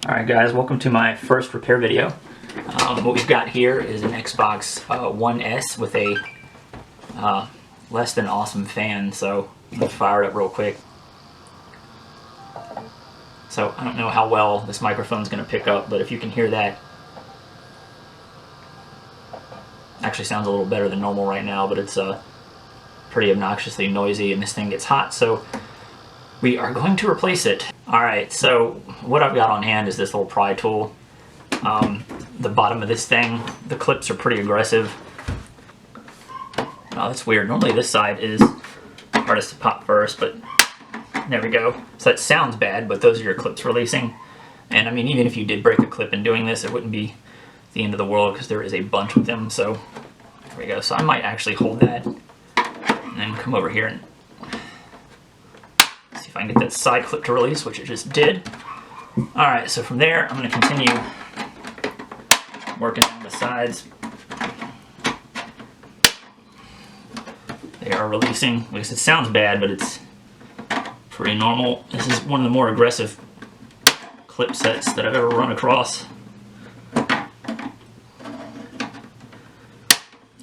Alright guys, welcome to my first repair video. What we've got here is an Xbox One S with a less than awesome fan, so I'm going to fire it up real quick. So I don't know how well this microphone's going to pick up, but if you can hear that, actually sounds a little better than normal right now, but it's pretty obnoxiously noisy and this thing gets hot, so we are going to replace it. Alright, so what I've got on hand is this little pry tool. The bottom of this thing, the clips are pretty aggressive. Oh, that's weird. Normally this side is hardest to pop first, but there we go. So that sounds bad, but those are your clips releasing. And I mean, even if you did break a clip in doing this, it wouldn't be the end of the world because there is a bunch of them. So there we go. So I might actually hold that and then come over here and see if I can get that side clip to release, which it just did. Alright, so from there, I'm going to continue working on the sides. They are releasing. At least it sounds bad, but it's pretty normal. This is one of the more aggressive clip sets that I've ever run across.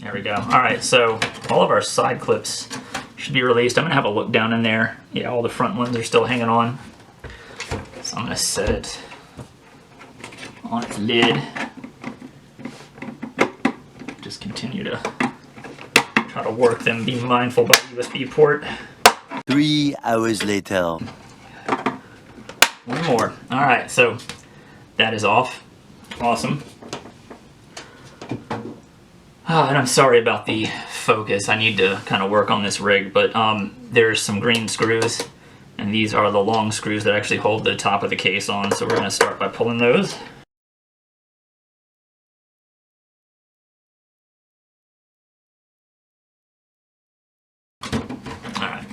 There we go. Alright, so all of our side clips should be released. I'm going to have a look down in there. Yeah, all the front ones are still hanging on. So I'm going to set it on its lid. Just continue to try to work them, be mindful by the USB port. 3 hours later. One more. Alright, so that is off. Awesome. And I'm sorry about the focus. I need to kind of work on this rig, but there's some green screws, and these are the long screws that actually hold the top of the case on, so we're going to start by pulling those. Alright,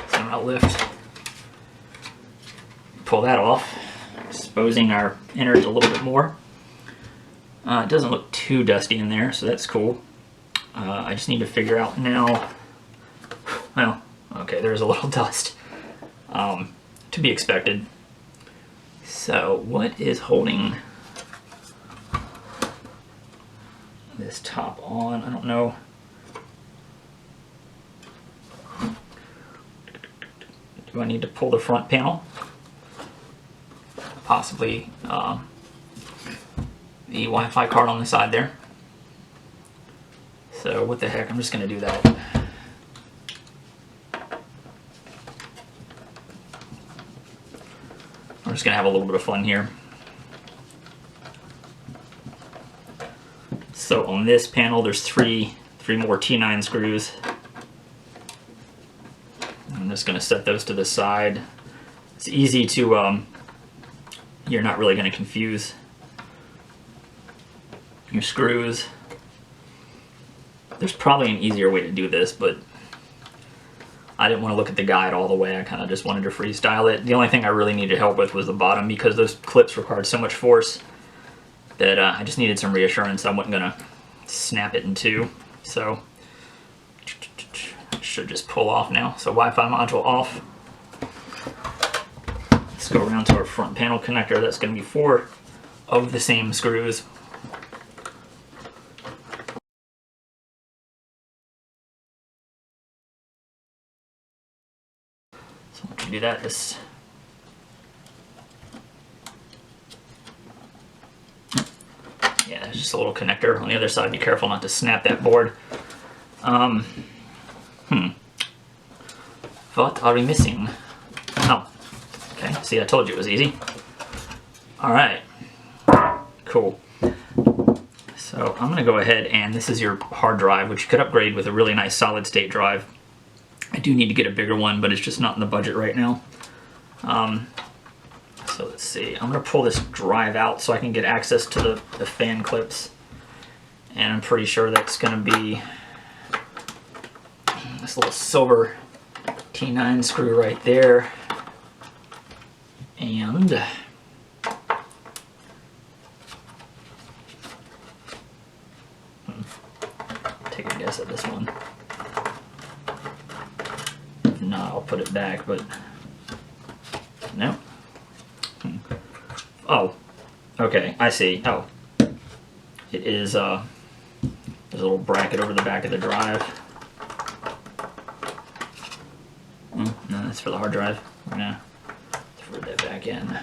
so I'm going to lift, pull that off, exposing our innards a little bit more. It doesn't look too dusty in there, so that's cool. I just need to figure out now, well, okay, there's a little dust, to be expected. So what is holding this top on? I don't know. Do I need to pull the front panel? Possibly the Wi-Fi card on the side there. So what the heck, I'm just going to do that. I'm just going to have a little bit of fun here. So on this panel there's three more T9 screws. I'm just going to set those to the side. It's easy to, you're not really going to confuse your screws. There's probably an easier way to do this, but I didn't want to look at the guide all the way. I kind of just wanted to freestyle it. The only thing I really needed help with was the bottom, because those clips required so much force that I just needed some reassurance I wasn't going to snap it in two. So it should just pull off now. So Wi-Fi module off. Let's go around to our front panel connector. That's going to be 4 of the same screws. So once you do that, this it's just a little connector on the other side. Be careful not to snap that board. What are we missing? Oh, okay. See, I told you it was easy. All right, cool. So I'm gonna go ahead, and this is your hard drive, which you could upgrade with a really nice solid state drive. I do need to get a bigger one, but it's just not in the budget right now. So let's see, I'm gonna pull this drive out so I can get access to the fan clips. And I'm pretty sure that's gonna be this little silver T9 screw right there. And take a guess at this one. No, I'll put it back, but no. Oh, okay, I see. Oh, it is, there's a little bracket over the back of the drive. No, that's for the hard drive. We're gonna throw that back in.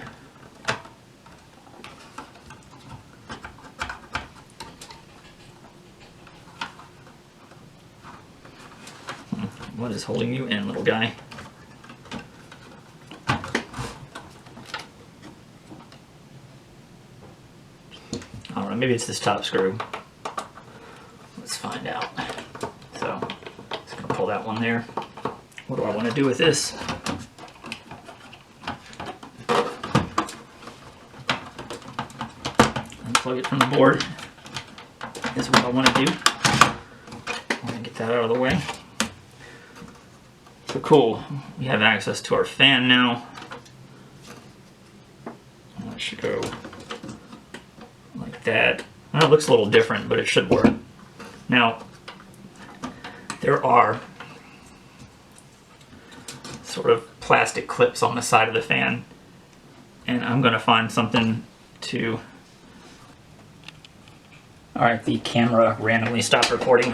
What is holding you in, little guy? I don't know, maybe it's this top screw. Let's find out. So, just gonna pull that one there. What do I want to do with this? Unplug it from the board is what I want to do. I want to get that out of the way. So cool, we have access to our fan now. That should go like that. I know it looks a little different, but it should work. Now, there are sort of plastic clips on the side of the fan, and I'm going to find something to... Alright, the camera randomly stopped recording.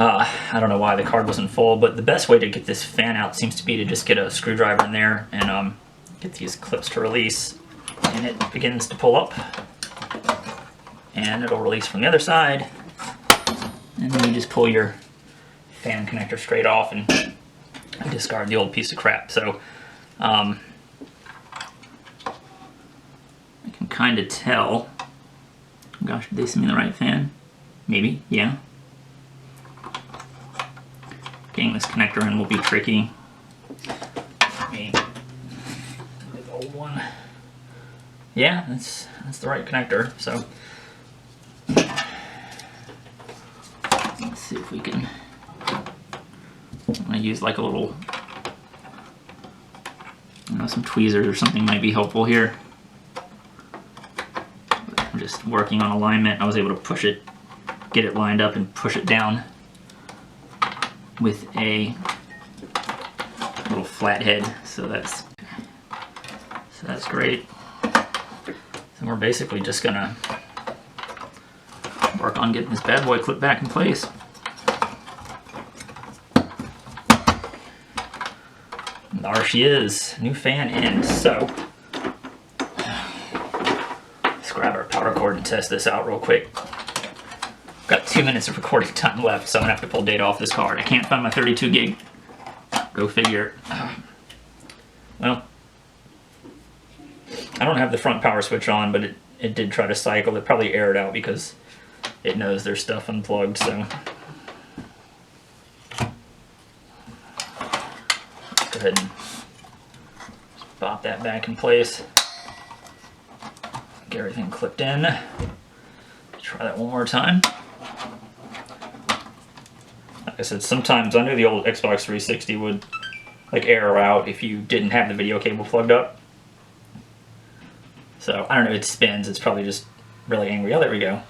I don't know why the card wasn't full, but the best way to get this fan out seems to be to just get a screwdriver in there and get these clips to release, and it begins to pull up, and it'll release from the other side, and then you just pull your fan connector straight off and discard the old piece of crap. So I can kind of tell. Gosh, did they send me the right fan? Maybe, yeah. Getting this connector in will be tricky. Let me get the old one. Yeah, that's the right connector. So let's see if we can. I'm gonna use like a little, I don't know, some tweezers or something might be helpful here. I'm just working on alignment. I was able to push it, get it lined up and push it down with a little flathead, so that's great. So we're basically just gonna work on getting this bad boy clipped back in place. And there she is, new fan in. So let's grab our power cord and test this out real quick. Got 2 minutes of recording time left, so I'm gonna have to pull data off this card. I can't find my 32 gig. Go figure. Well, I don't have the front power switch on, but it did try to cycle. It probably aired out because it knows there's stuff unplugged, so. Let's go ahead and pop that back in place. Get everything clipped in. Try that one more time. Like I said, sometimes I knew the old Xbox 360 would like air out if you didn't have the video cable plugged up. So I don't know, it spins, it's probably just really angry. Oh, there we go.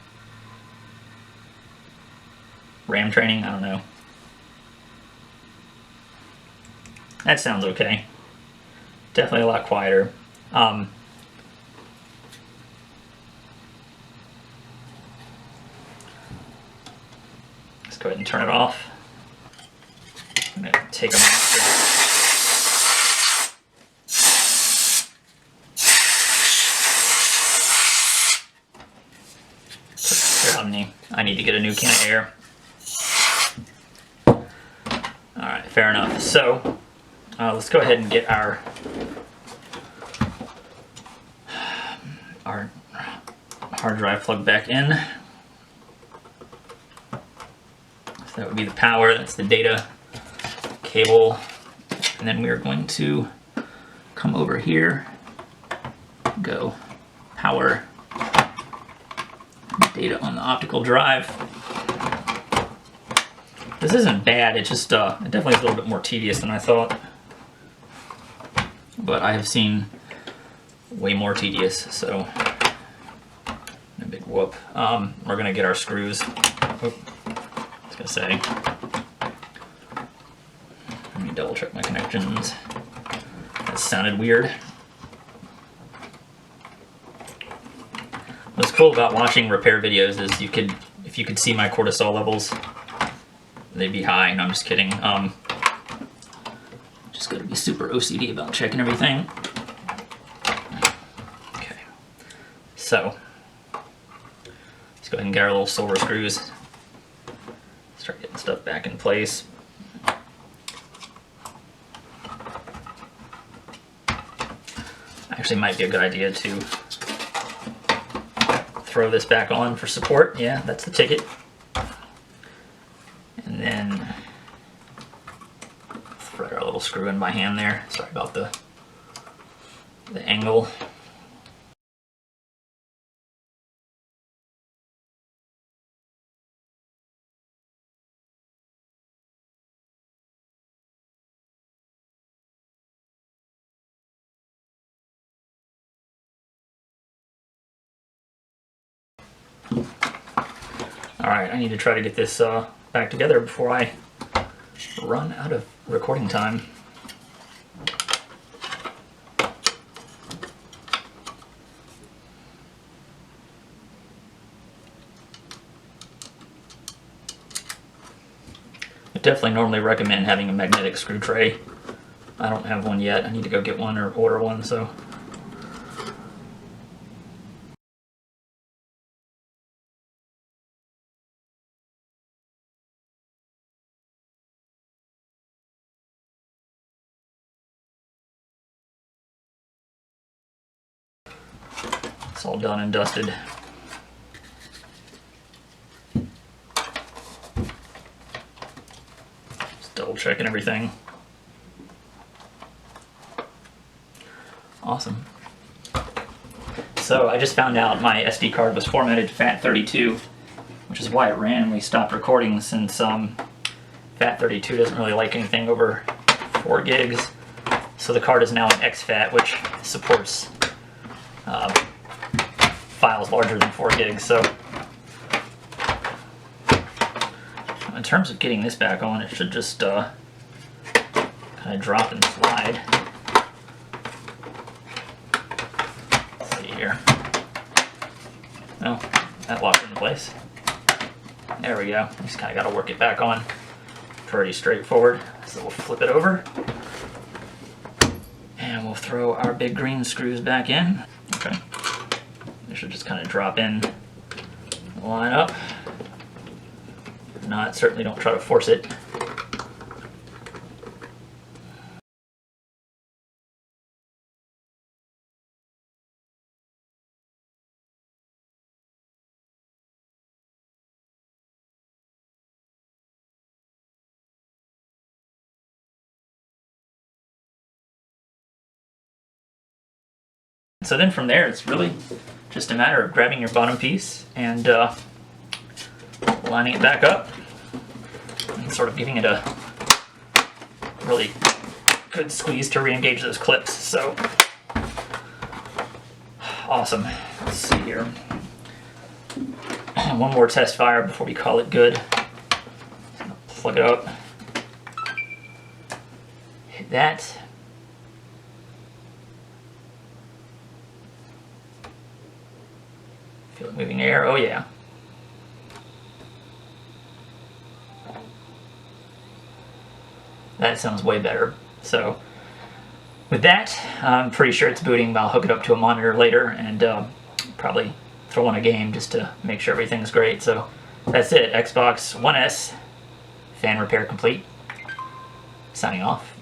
RAM training, I don't know. That sounds okay. Definitely a lot quieter. Let's go ahead and turn it off. I'm gonna take them off. I need to get a new can of air. Alright, fair enough. So, let's go ahead and get our hard drive plugged back in. So that would be the power, that's the data cable. And then we are going to come over here, go power data on the optical drive. This isn't bad, it just it definitely is a little bit more tedious than I thought. But I have seen way more tedious, so a big whoop. We're gonna get our screws. Oh, I was gonna say. Let me double check my connections. That sounded weird. What's cool about watching repair videos is if you could see my cortisol levels, they'd be high. No, I'm just kidding. Just gotta be super OCD about checking everything. Okay, so let's go ahead and get our little silver screws. Start getting stuff back in place. Actually, might be a good idea to throw this back on for support. Yeah, that's the ticket. And then thread our little screw in by hand there. Sorry about the angle. Alright, I need to try to get this back together before I run out of recording time. I definitely normally recommend having a magnetic screw tray. I don't have one yet. I need to go get one or order one, so. It's all done and dusted. Just double checking everything. Awesome. So I just found out my SD card was formatted to FAT32, which is why it randomly stopped recording, since FAT32 doesn't really like anything over 4 gigs. So the card is now an exFAT, which supports files larger than 4 gigs. So in terms of getting this back on, it should just kind of drop and slide. Let's see here. Oh, that locked into place. There we go. Just kind of got to work it back on. Pretty straightforward. So we'll flip it over. And we'll throw our big green screws back in. Okay. They should just kind of drop in, line up. If not, certainly don't try to force it. So then from there, it's really just a matter of grabbing your bottom piece and lining it back up and sort of giving it a really good squeeze to re-engage those clips. So awesome. Let's see here. One more test fire before we call it good. Plug it up. Hit that. Feel it moving air. Oh yeah. That sounds way better. So with that, I'm pretty sure it's booting, but I'll hook it up to a monitor later and probably throw on a game just to make sure everything's great. So that's it. Xbox One S fan repair complete. Signing off.